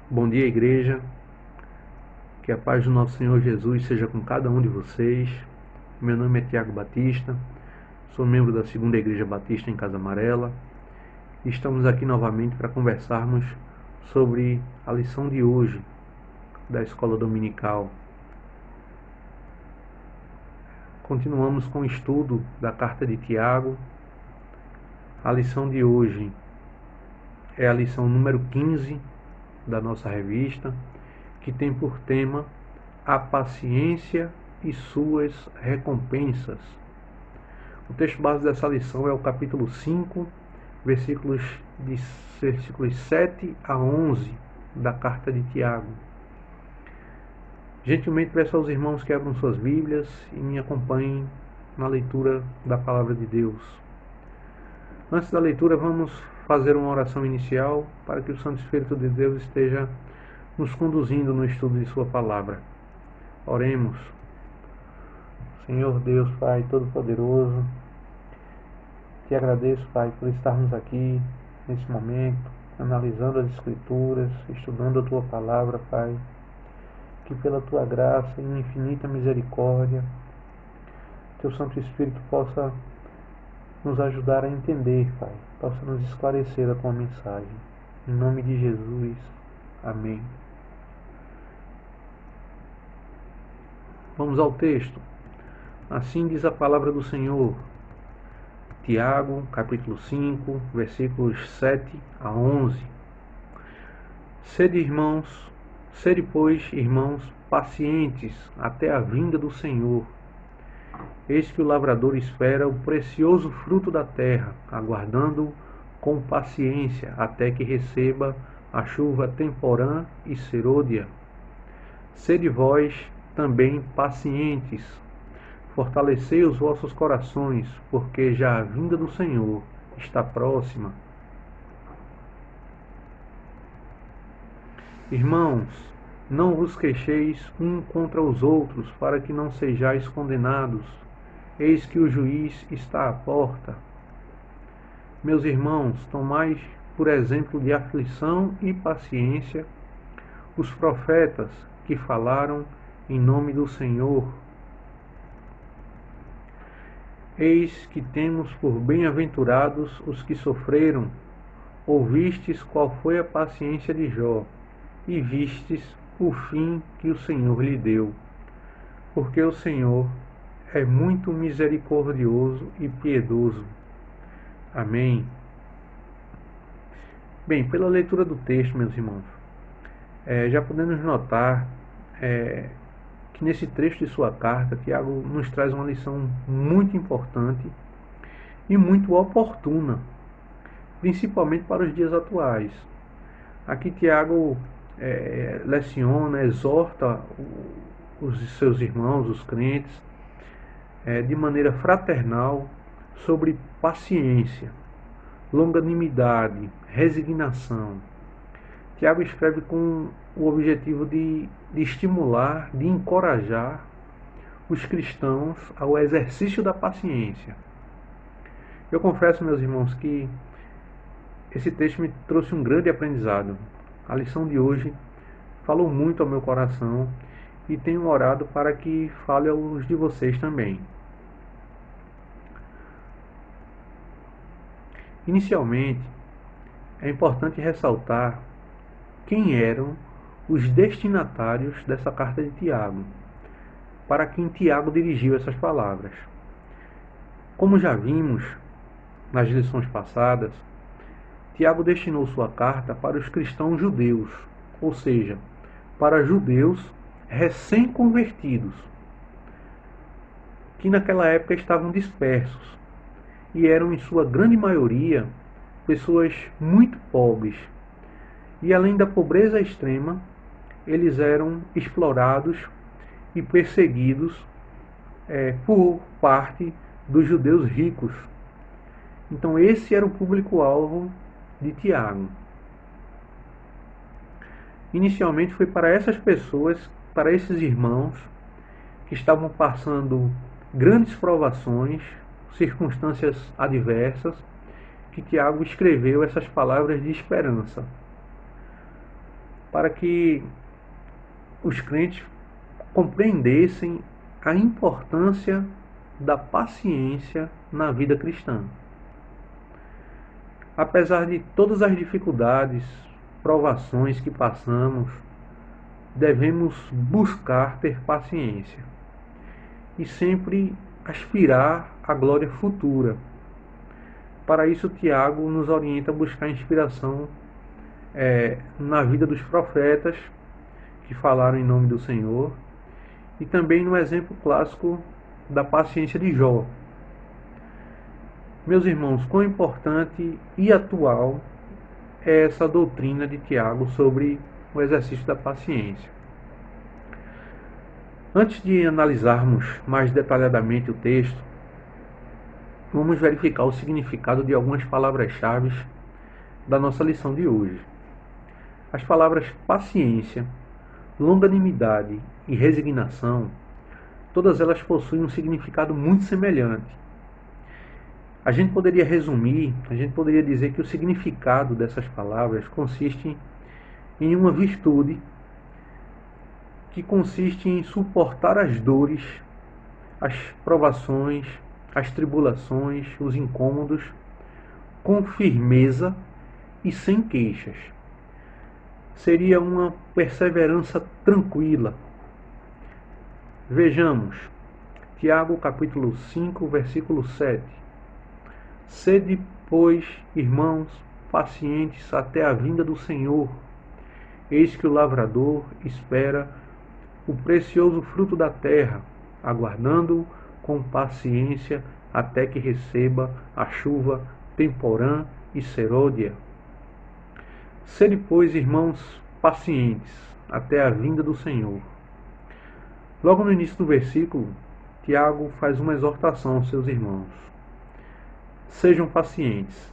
Bom dia, igreja. Que a paz do nosso Senhor Jesus seja com cada um de vocês. Meu nome é Tiago Batista, sou membro da Segunda Igreja Batista em Casa Amarela. E estamos aqui novamente para conversarmos sobre a lição de hoje da Escola Dominical. Continuamos com o estudo da Carta de Tiago. A lição de hoje é a lição número 15 da nossa revista, que tem por tema a paciência e suas recompensas. O texto base dessa lição é o capítulo 5, versículos 7 a 11 da carta de Tiago. Gentilmente peço aos irmãos que abram suas Bíblias e me acompanhem na leitura da palavra de Deus. Antes da leitura, vamos fazer uma oração inicial para que o Santo Espírito de Deus esteja nos conduzindo no estudo de sua palavra. Oremos. Senhor Deus, Pai Todo-Poderoso, te agradeço, Pai, por estarmos aqui nesse momento, analisando as Escrituras, estudando a tua palavra, Pai. Que pela tua graça e infinita misericórdia, teu Santo Espírito possa nos ajudar a entender, Pai, possa nos esclarecer a tua mensagem. Em nome de Jesus. Amém. Vamos ao texto. Assim diz a palavra do Senhor. Tiago, capítulo 5, versículos 7 a 11. Sede, pois, irmãos, pacientes até a vinda do Senhor. Eis que o lavrador espera o precioso fruto da terra, aguardando-o com paciência até que receba a chuva temporã e serôdia. Sede vós também pacientes, fortalecei os vossos corações, porque já a vinda do Senhor está próxima. Irmãos, não vos queixeis um contra os outros, para que não sejais condenados. Eis que o juiz está à porta. Meus irmãos, tomai por exemplo de aflição e paciência os profetas que falaram em nome do Senhor. Eis que temos por bem-aventurados os que sofreram. Ouvistes qual foi a paciência de Jó, e vistes o fim que o Senhor lhe deu. Porque o Senhor é muito misericordioso e piedoso. Amém. Bem, pela leitura do texto, meus irmãos, já podemos notar que nesse trecho de sua carta, Tiago nos traz uma lição muito importante e muito oportuna, principalmente para os dias atuais. Aqui Tiago leciona, exorta os seus irmãos, os crentes, de maneira fraternal sobre paciência, longanimidade, resignação. Tiago escreve com o objetivo de estimular, de encorajar os cristãos ao exercício da paciência. Eu confesso, meus irmãos, que esse texto me trouxe um grande aprendizado. A lição de hoje falou muito ao meu coração e tenho orado para que fale aos de vocês também. Inicialmente, é importante ressaltar quem eram os destinatários dessa carta de Tiago, para quem Tiago dirigiu essas palavras. Como já vimos nas lições passadas, Tiago destinou sua carta para os cristãos judeus, ou seja, para judeus recém-convertidos, que naquela época estavam dispersos e eram, em sua grande maioria, pessoas muito pobres. E além da pobreza extrema, eles eram explorados e perseguidos por parte dos judeus ricos. Então esse era o público-alvo de Tiago. Inicialmente foi para essas pessoas, para esses irmãos, que estavam passando grandes provações, circunstâncias adversas, que Tiago escreveu essas palavras de esperança. para que os crentes compreendessem a importância da paciência na vida cristã. Apesar de todas as dificuldades, provações que passamos, devemos buscar ter paciência e sempre aspirar à glória futura. Para isso, Tiago nos orienta a buscar inspiração na vida dos profetas que falaram em nome do Senhor e também no exemplo clássico da paciência de Jó. Meus irmãos, quão importante e atual é essa doutrina de Tiago sobre o exercício da paciência. Antes de analisarmos mais detalhadamente o texto, vamos verificar o significado de algumas palavras-chave da nossa lição de hoje. As palavras paciência, longanimidade e resignação, todas elas possuem um significado muito semelhante. A gente poderia resumir, a gente poderia dizer que o significado dessas palavras consiste em uma virtude que consiste em suportar as dores, as provações, as tribulações, os incômodos, com firmeza e sem queixas. Seria uma perseverança tranquila. Vejamos, Tiago capítulo 5, versículo 7. Sede, pois, irmãos, pacientes até a vinda do Senhor. Eis que o lavrador espera o precioso fruto da terra, aguardando-o com paciência até que receba a chuva temporã e serôdia. Sede, pois, irmãos, pacientes até a vinda do Senhor. Logo no início do versículo, Tiago faz uma exortação aos seus irmãos. Sejam pacientes.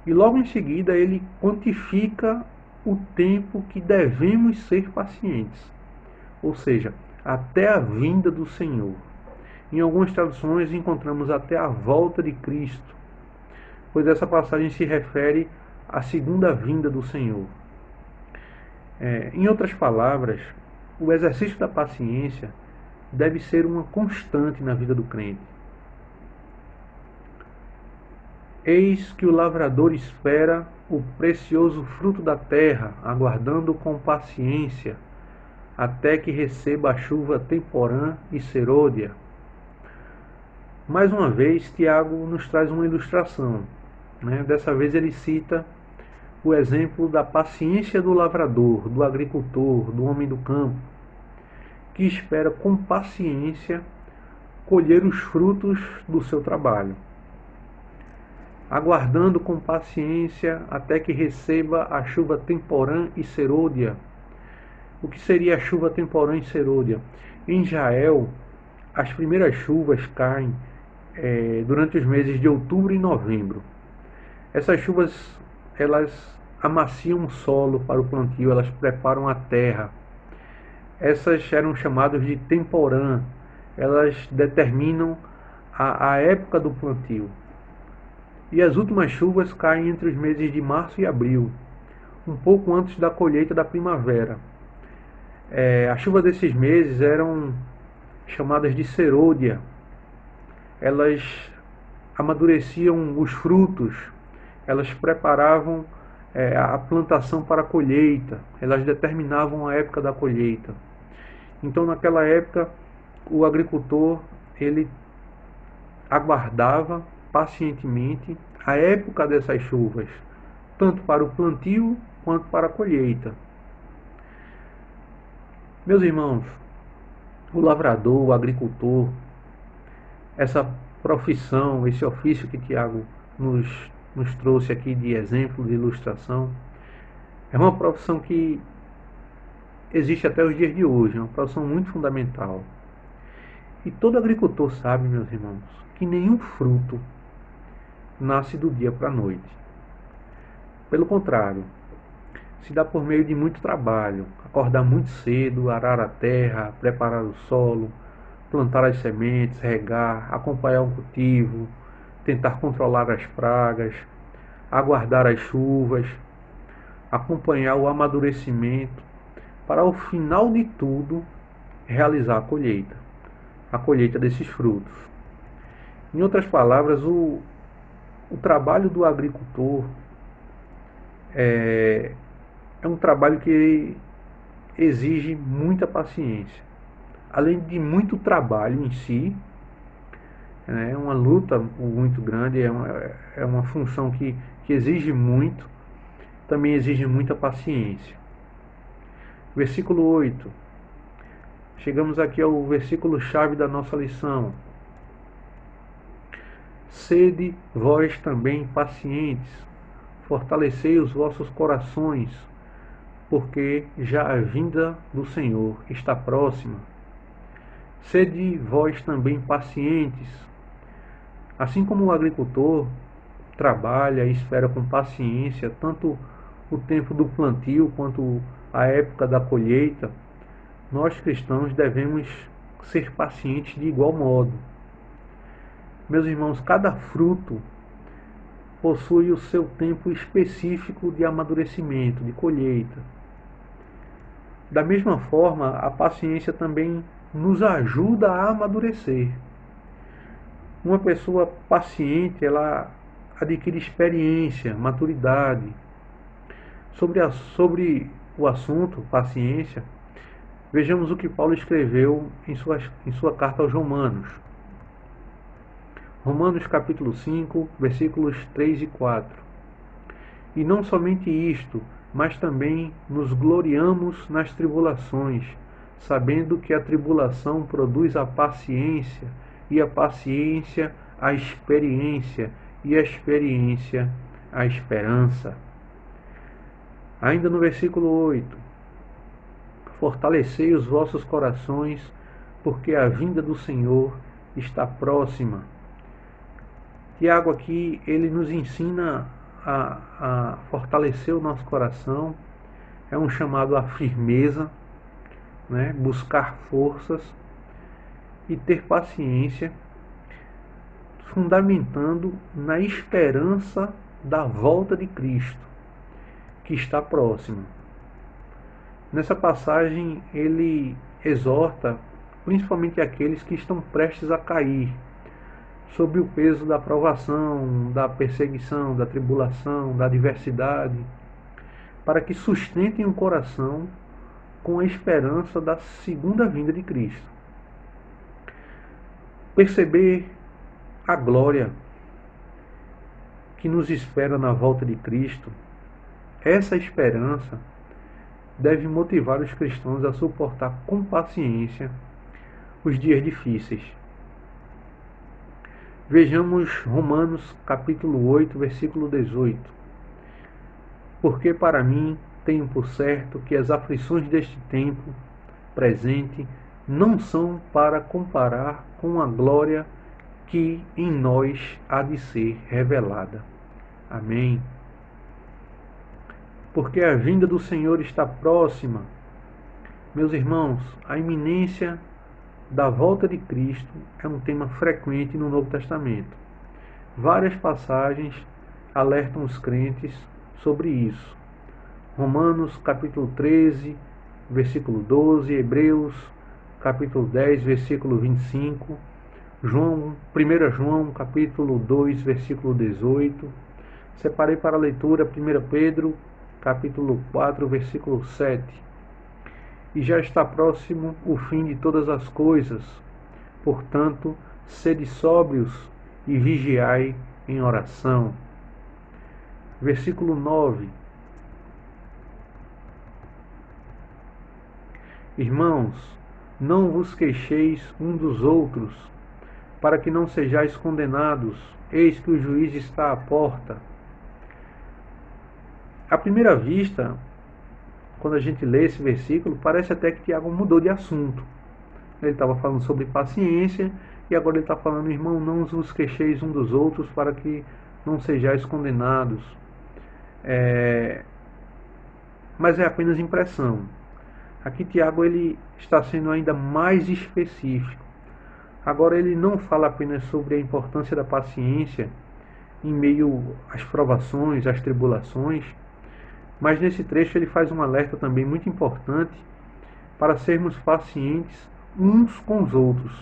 E logo em seguida ele quantifica o tempo que devemos ser pacientes, ou seja, até a vinda do Senhor. Em algumas traduções encontramos até a volta de Cristo, pois essa passagem se refere à segunda vinda do Senhor. Em outras palavras, o exercício da paciência deve ser uma constante na vida do crente. Eis que o lavrador espera o precioso fruto da terra, aguardando com paciência, até que receba a chuva temporã e serôdia. Mais uma vez, Tiago nos traz uma ilustração. Dessa vez ele cita o exemplo da paciência do lavrador, do agricultor, do homem do campo, que espera com paciência colher os frutos do seu trabalho, aguardando com paciência até que receba a chuva temporã e serôdia. O que seria a chuva temporã e serôdia? Em Israel, as primeiras chuvas caem durante os meses de outubro e novembro. Essas chuvas, elas amaciam o solo para o plantio, elas preparam a terra. Essas eram chamadas de temporã, elas determinam a época do plantio. E as últimas chuvas caem entre os meses de março e abril, um pouco antes da colheita da primavera. As chuvas desses meses eram chamadas de serôdia. Elas amadureciam os frutos, elas preparavam a plantação para a colheita, elas determinavam a época da colheita. Então, naquela época, o agricultor ele aguardava pacientemente a época dessas chuvas, tanto para o plantio quanto para a colheita. Meus irmãos, o lavrador, o agricultor, essa profissão, esse ofício que Tiago nos trouxe aqui de exemplo, de ilustração, é uma profissão que existe até os dias de hoje, é uma profissão muito fundamental. E todo agricultor sabe, meus irmãos, que nenhum fruto nasce do dia para a noite. Pelo contrário, se dá por meio de muito trabalho, acordar muito cedo, arar a terra, preparar o solo, plantar as sementes, regar, acompanhar o cultivo, tentar controlar as pragas, aguardar as chuvas. acompanhar o amadurecimento, para ao final de tudo realizar a colheita desses frutos. Em outras palavras, o trabalho do agricultor é um trabalho que exige muita paciência. Além de muito trabalho em si, é uma luta muito grande, é uma função que exige muito, também exige muita paciência. Versículo 8. Chegamos aqui ao versículo-chave da nossa lição. Sede vós também pacientes, fortalecei os vossos corações, porque já a vinda do Senhor está próxima. Sede vós também pacientes. Assim como o agricultor trabalha e espera com paciência tanto o tempo do plantio quanto a época da colheita, nós cristãos devemos ser pacientes de igual modo. Meus irmãos, cada fruto possui o seu tempo específico de amadurecimento, de colheita. Da mesma forma, a paciência também nos ajuda a amadurecer. Uma pessoa paciente, ela adquire experiência, maturidade. Sobre o assunto, paciência, vejamos o que Paulo escreveu em sua carta aos Romanos. Romanos capítulo 5, versículos 3 e 4. E não somente isto, mas também nos gloriamos nas tribulações, sabendo que a tribulação produz a paciência, e a paciência a experiência, e a experiência a esperança. Ainda no versículo 8. Fortalecei os vossos corações, porque a vinda do Senhor está próxima. Tiago aqui, ele nos ensina a fortalecer o nosso coração, é um chamado à firmeza, né? Buscar forças e ter paciência, fundamentando na esperança da volta de Cristo, que está próxima. Nessa passagem, ele exorta principalmente aqueles que estão prestes a cair, sob o peso da provação, da perseguição, da tribulação, da adversidade, para que sustentem o coração com a esperança da segunda vinda de Cristo. Perceber a glória que nos espera na volta de Cristo, essa esperança deve motivar os cristãos a suportar com paciência os dias difíceis. Vejamos Romanos capítulo 8, versículo 18. Porque para mim tenho por certo que as aflições deste tempo presente não são para comparar com a glória que em nós há de ser revelada. Amém. Porque a vinda do Senhor está próxima. Meus irmãos, a iminência da volta de Cristo é um tema frequente no Novo Testamento. Várias passagens alertam os crentes sobre isso. Romanos capítulo 13, versículo 12, Hebreus capítulo 10, versículo 25, 1 João capítulo 2, versículo 18. Separei para a leitura 1 Pedro capítulo 4, versículo 7. E já está próximo o fim de todas as coisas. Portanto, sede sóbrios e vigiai em oração. Versículo 9. Irmãos, não vos queixeis um dos outros, para que não sejais condenados. Eis que o juiz está à porta. À primeira vista, quando a gente lê esse versículo, parece até que Tiago mudou de assunto. Ele estava falando sobre paciência e agora ele está falando, irmão, não vos queixeis um dos outros para que não sejais condenados. Mas é apenas impressão. Aqui Tiago ele está sendo ainda mais específico. Agora ele não fala apenas sobre a importância da paciência em meio às provações, às tribulações, Mas nesse trecho ele faz um alerta também muito importante para sermos pacientes uns com os outros.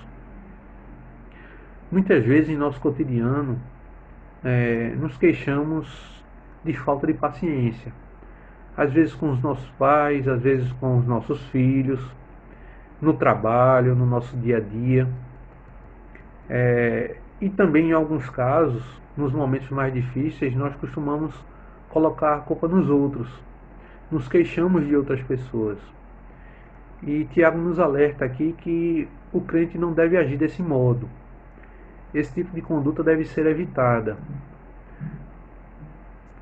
Muitas vezes em nosso cotidiano nos queixamos de falta de paciência. Às vezes com os nossos pais, às vezes com os nossos filhos, no trabalho, no nosso dia a dia. E também em alguns casos, nos momentos mais difíceis, nós costumamos colocar a culpa nos outros. Nos queixamos de outras pessoas. E Tiago nos alerta aqui que o crente não deve agir desse modo. Esse tipo de conduta deve ser evitada,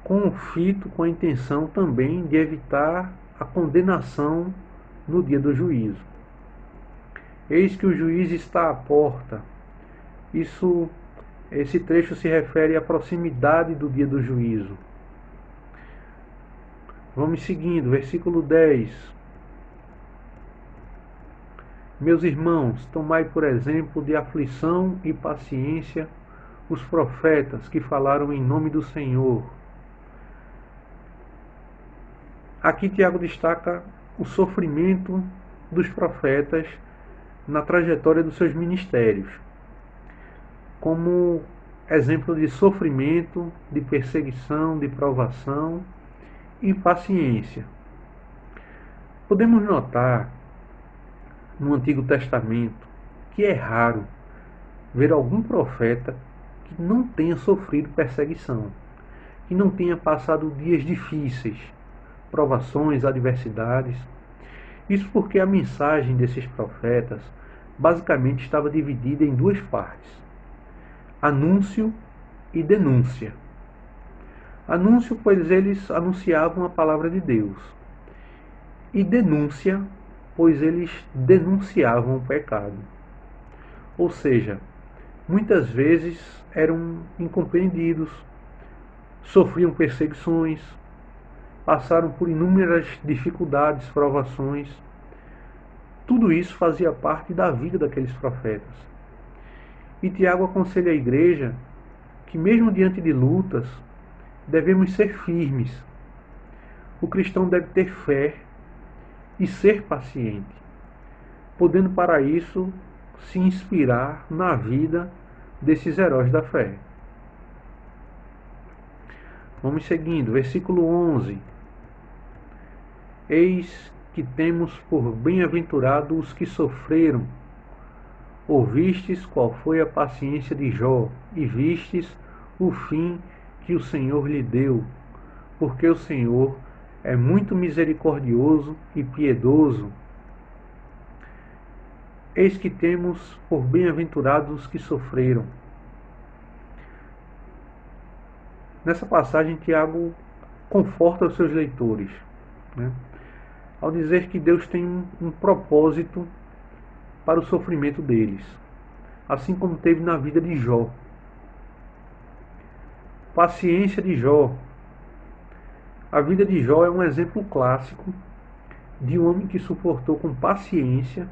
com o fito, com a intenção também de evitar a condenação no dia do juízo. Eis que o juiz está à porta. Esse trecho se refere à proximidade do dia do juízo. Vamos seguindo, versículo 10. Meus irmãos, tomai por exemplo de aflição e paciência os profetas que falaram em nome do Senhor. Aqui Tiago destaca o sofrimento dos profetas na trajetória dos seus ministérios, como exemplo de sofrimento, de perseguição, de provação e paciência. Podemos notar no Antigo Testamento que é raro ver algum profeta que não tenha sofrido perseguição, que não tenha passado dias difíceis, provações, adversidades. Isso porque a mensagem desses profetas basicamente estava dividida em duas partes: anúncio e denúncia. Anúncio, pois eles anunciavam a palavra de Deus, e denúncia, pois eles denunciavam o pecado. Ou seja, muitas vezes eram incompreendidos, sofriam perseguições, passaram por inúmeras dificuldades, provações. Tudo isso fazia parte da vida daqueles profetas. E Tiago aconselha a igreja que, mesmo diante de lutas, devemos ser firmes. O cristão deve ter fé e ser paciente, podendo para isso se inspirar na vida desses heróis da fé. Vamos seguindo, versículo 11. Eis que temos por bem-aventurados os que sofreram. Ouvistes qual foi a paciência de Jó, e vistes o fim que o Senhor lhe deu, porque o Senhor é muito misericordioso e piedoso. Eis que temos por bem-aventurados os que sofreram. Nessa passagem, Tiago conforta os seus leitores, ao dizer que Deus tem um propósito para o sofrimento deles, assim como teve na vida de Jó. Paciência de Jó. A vida de Jó é um exemplo clássico de um homem que suportou com paciência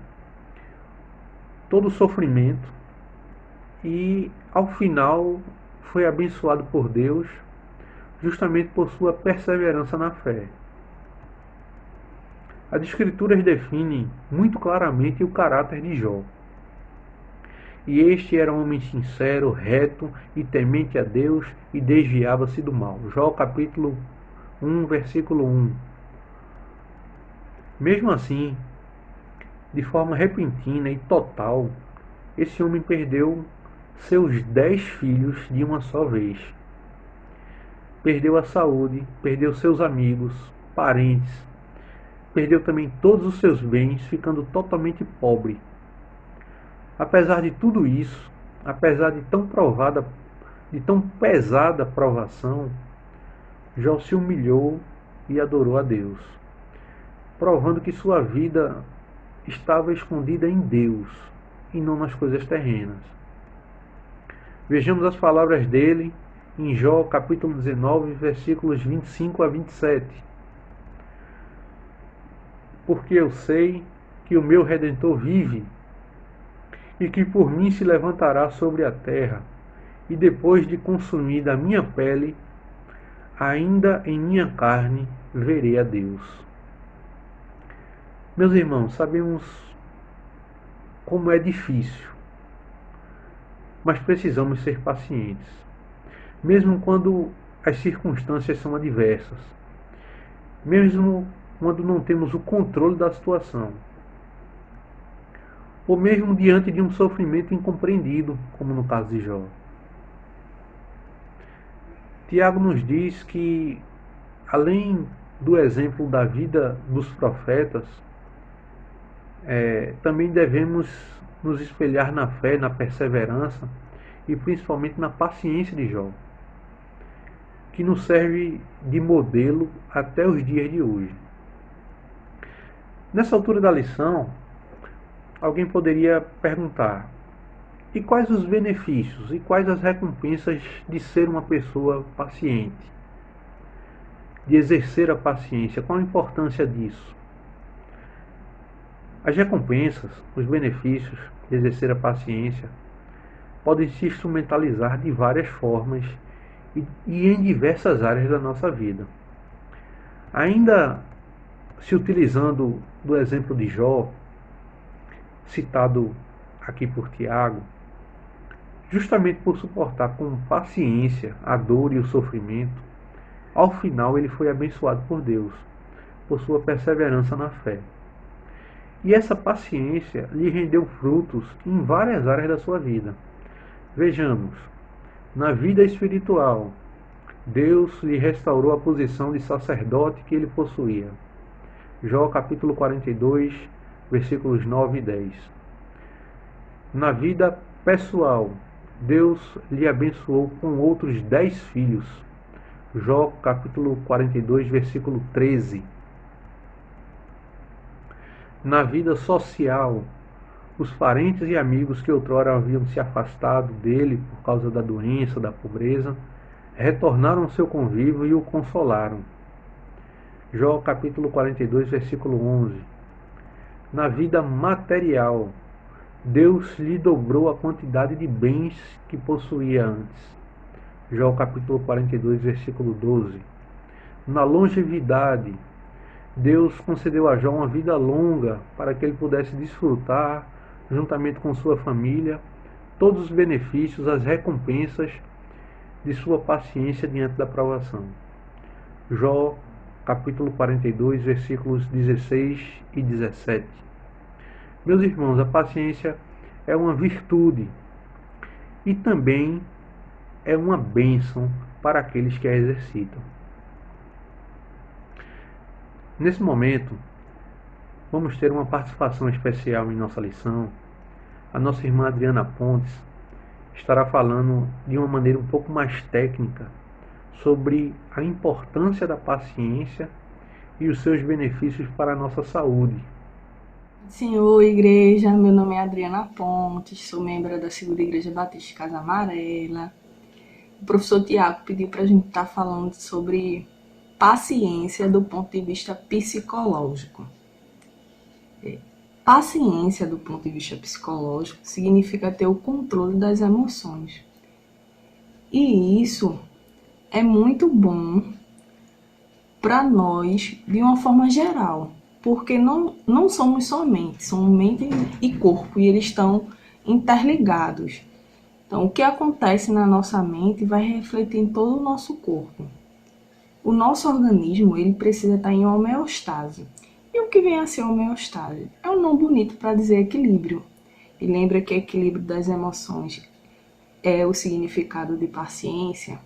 todo o sofrimento e, ao final, foi abençoado por Deus justamente por sua perseverança na fé. As Escrituras definem muito claramente o caráter de Jó. E este era um homem sincero, reto e temente a Deus, e desviava-se do mal. Jó capítulo 1, versículo 1. Mesmo assim, de forma repentina e total, esse homem perdeu seus 10 filhos de uma só vez. Perdeu a saúde, perdeu seus amigos, parentes, perdeu também todos os seus bens, ficando totalmente pobre. Apesar de tudo isso, apesar de tão pesada provação, Jó se humilhou e adorou a Deus, provando que sua vida estava escondida em Deus e não nas coisas terrenas. Vejamos as palavras dele em Jó capítulo 19, versículos 25 a 27. Porque eu sei que o meu Redentor vive, e que por mim se levantará sobre a terra, e depois de consumida a minha pele, ainda em minha carne verei a Deus. Meus irmãos, sabemos como é difícil, mas precisamos ser pacientes, mesmo quando as circunstâncias são adversas, mesmo quando não temos o controle da situação, ou mesmo diante de um sofrimento incompreendido, como no caso de Jó. Tiago nos diz que, além do exemplo da vida dos profetas, também devemos nos espelhar na fé, na perseverança e principalmente na paciência de Jó, que nos serve de modelo até os dias de hoje. Nessa altura da lição, alguém poderia perguntar: e quais os benefícios e quais as recompensas de ser uma pessoa paciente? De exercer a paciência, qual a importância disso? As recompensas, os benefícios de exercer a paciência podem se instrumentalizar de várias formas e em diversas áreas da nossa vida. Ainda se utilizando do exemplo de Jó, citado aqui por Tiago, justamente por suportar com paciência a dor e o sofrimento, ao final ele foi abençoado por Deus, por sua perseverança na fé. E essa paciência lhe rendeu frutos em várias áreas da sua vida. Vejamos, na vida espiritual, Deus lhe restaurou a posição de sacerdote que ele possuía. Jó capítulo 42, versículos 9 e 10. Na vida pessoal, Deus lhe abençoou com outros 10 filhos. Jó capítulo 42, versículo 13. Na vida social, os parentes e amigos que outrora haviam se afastado dele por causa da doença, da pobreza, retornaram ao seu convívio e o consolaram. Jó capítulo 42, versículo 11. Na vida material, Deus lhe dobrou a quantidade de bens que possuía antes. Jó capítulo 42, versículo 12. Na longevidade, Deus concedeu a Jó uma vida longa para que ele pudesse desfrutar, juntamente com sua família, todos os benefícios, as recompensas de sua paciência diante da provação. Jó capítulo 42, versículos 16 e 17. Meus irmãos, a paciência é uma virtude e também é uma bênção para aqueles que a exercitam. Nesse momento, vamos ter uma participação especial em nossa lição. A nossa irmã Adriana Pontes estará falando de uma maneira um pouco mais técnica sobre a importância da paciência e os seus benefícios para a nossa saúde. Senhor, igreja, meu nome é Adriana Pontes, sou membro da Segunda Igreja Batista Casa Amarela. O professor Tiago pediu para a gente estar falando sobre paciência do ponto de vista psicológico. Paciência do ponto de vista psicológico significa ter o controle das emoções. E isso é muito bom para nós de uma forma geral, porque não somos só mente, somos mente e corpo, e eles estão interligados. Então, o que acontece na nossa mente vai refletir em todo o nosso corpo. O nosso organismo ele precisa estar em homeostase. E o que vem a ser homeostase? É um nome bonito para dizer equilíbrio. E lembra que equilíbrio das emoções é o significado de paciência?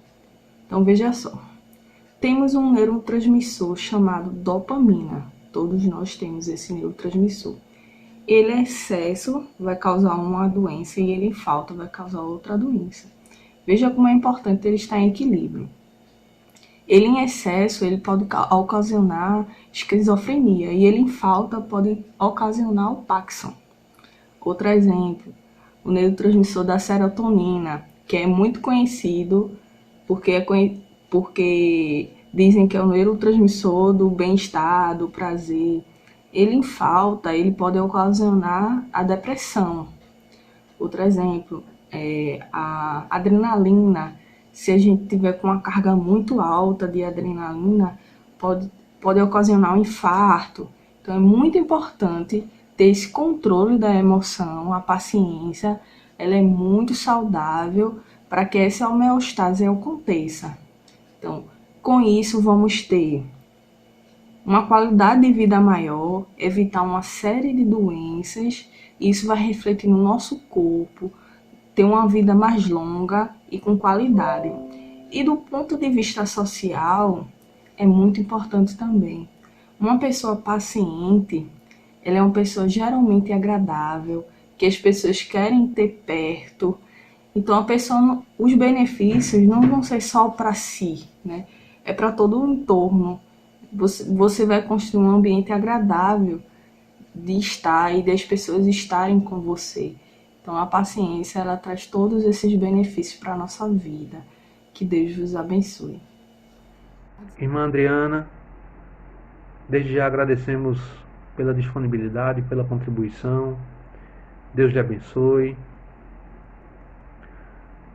Então, veja só. Temos um neurotransmissor chamado dopamina. Todos nós temos esse neurotransmissor. Ele em excesso vai causar uma doença e ele em falta vai causar outra doença. Veja como é importante ele estar em equilíbrio. Ele em excesso ele pode ocasionar esquizofrenia e ele em falta pode ocasionar o Parkinson. Outro exemplo, o neurotransmissor da serotonina, que é muito conhecido porque dizem que é o neurotransmissor do bem-estar, do prazer. Ele em falta, ele pode ocasionar a depressão. Outro exemplo, a adrenalina. Se a gente tiver com uma carga muito alta de adrenalina, pode pode ocasionar um infarto. Então, é muito importante ter esse controle da emoção, a paciência, ela é muito saudável para que essa homeostase aconteça. Então, com isso, vamos ter uma qualidade de vida maior, evitar uma série de doenças, e isso vai refletir no nosso corpo, ter uma vida mais longa e com qualidade. E do ponto de vista social, é muito importante também. Uma pessoa paciente, ela é uma pessoa geralmente agradável, que as pessoas querem ter perto. Então, a pessoa, os benefícios não vão ser só para si, né? É para todo o entorno. Você vai construir um ambiente agradável de estar e das pessoas estarem com você. Então, a paciência, ela traz todos esses benefícios para a nossa vida. Que Deus vos abençoe. Irmã Adriana, desde já agradecemos pela disponibilidade, pela contribuição. Deus lhe abençoe.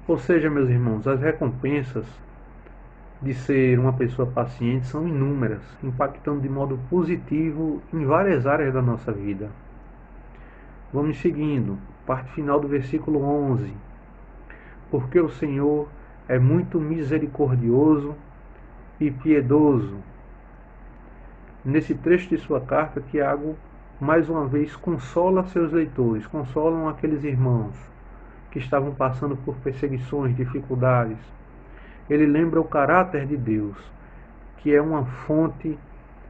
Ou seja, meus irmãos, as recompensas de ser uma pessoa paciente são inúmeras, impactando de modo positivo em várias áreas da nossa vida. Vamos seguindo, parte final do versículo 11. Porque o Senhor é muito misericordioso e piedoso. Nesse trecho de sua carta, Tiago mais uma vez consola seus leitores, consolam aqueles irmãos que estavam passando por perseguições, dificuldades. Ele lembra o caráter de Deus, que é uma fonte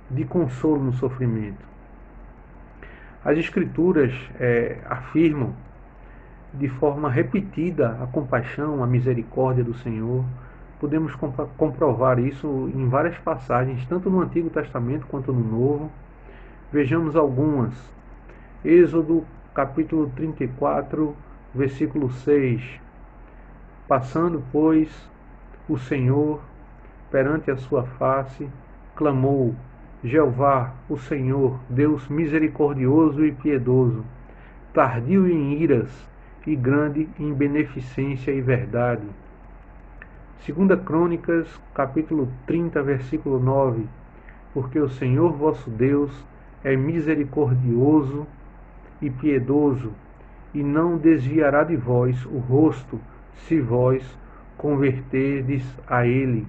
de consolo no sofrimento. As Escrituras afirmam de forma repetida a compaixão, a misericórdia do Senhor. Podemos comprovar isso em várias passagens, tanto no Antigo Testamento quanto no Novo. Vejamos algumas. Êxodo capítulo 34, versículo 6. Passando, pois, o Senhor perante a sua face, clamou: Jeová, o Senhor, Deus misericordioso e piedoso, tardio em iras e grande em beneficência e verdade. 2 Crônicas, capítulo 30, versículo 9. Porque o Senhor vosso Deus é misericordioso e piedoso, e não desviará de vós o rosto, se vós converterdes a ele.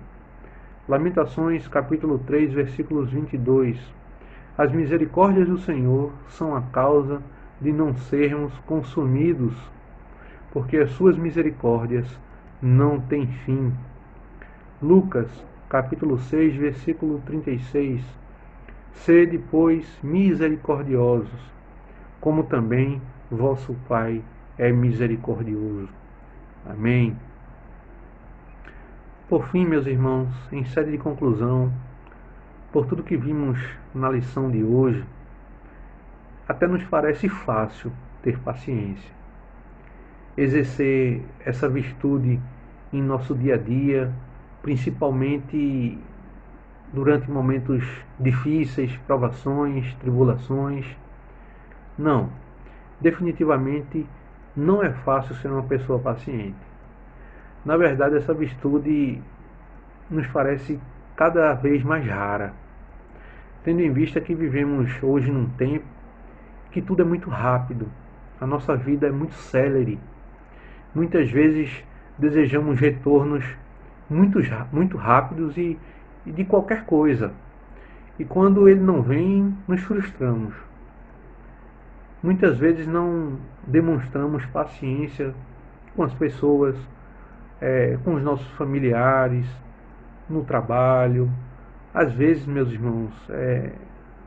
Lamentações, capítulo 3, versículos 22. As misericórdias do Senhor são a causa de não sermos consumidos, porque as suas misericórdias não têm fim. Lucas, capítulo 6, versículo 36. Sede, pois, misericordiosos, como também vosso Pai é misericordioso. Amém. Por fim, meus irmãos, em sede de conclusão, por tudo que vimos na lição de hoje, até nos parece fácil ter paciência, exercer essa virtude em nosso dia a dia, principalmente durante momentos difíceis, provações, tribulações. Não, definitivamente não é fácil ser uma pessoa paciente. Na verdade, essa virtude nos parece cada vez mais rara, tendo em vista que vivemos hoje num tempo que tudo é muito rápido, a nossa vida é muito célere. Muitas vezes desejamos retornos muito rápidos e de qualquer coisa. E quando ele não vem, nos frustramos. Muitas vezes não demonstramos paciência com as pessoas, com os nossos familiares, no trabalho. Às vezes, meus irmãos,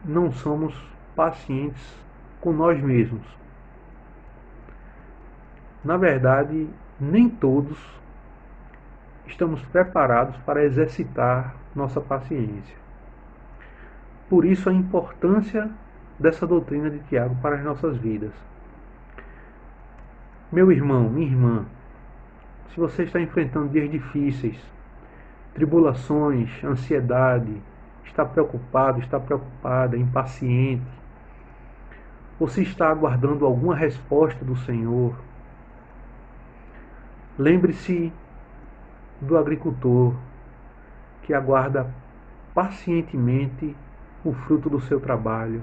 não somos pacientes com nós mesmos. Na verdade, nem todos estamos preparados para exercitar nossa paciência. Por isso a importância dessa doutrina de Tiago para as nossas vidas. Meu irmão, minha irmã, se você está enfrentando dias difíceis, tribulações, ansiedade, está preocupado, está preocupada, impaciente, ou se está aguardando alguma resposta do Senhor, lembre-se do agricultor que aguarda pacientemente o fruto do seu trabalho,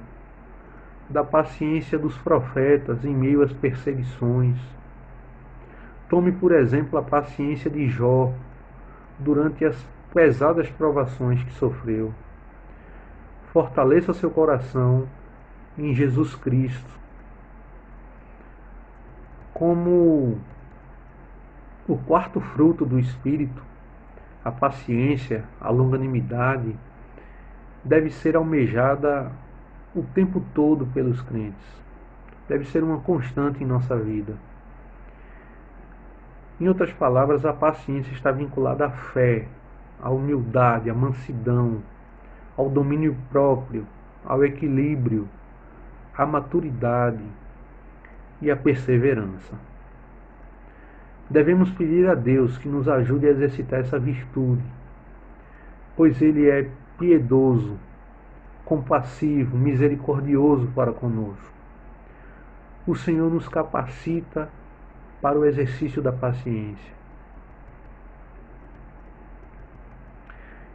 da paciência dos profetas em meio às perseguições. Tome, por exemplo, a paciência de Jó durante as pesadas provações que sofreu. Fortaleça seu coração em Jesus Cristo. Como o quarto fruto do Espírito, a paciência, a longanimidade, deve ser almejada o tempo todo pelos crentes. Deve ser uma constante em nossa vida. Em outras palavras, a paciência está vinculada à fé, à humildade, à mansidão, ao domínio próprio, ao equilíbrio, à maturidade e à perseverança. Devemos pedir a Deus que nos ajude a exercitar essa virtude, pois Ele é piedoso, compassivo, misericordioso para conosco. O Senhor nos capacita para o exercício da paciência.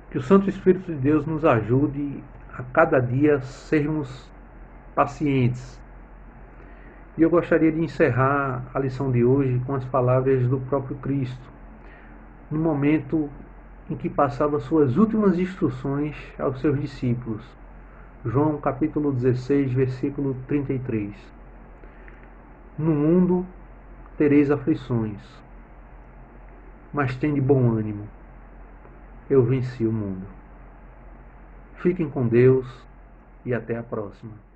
Que o Santo Espírito de Deus nos ajude a cada dia sermos pacientes. E eu gostaria de encerrar a lição de hoje com as palavras do próprio Cristo, no momento em que passava suas últimas instruções aos seus discípulos. João capítulo 16, versículo 33. No mundo tereis aflições, mas tende bom ânimo. Eu venci o mundo. Fiquem com Deus e até a próxima.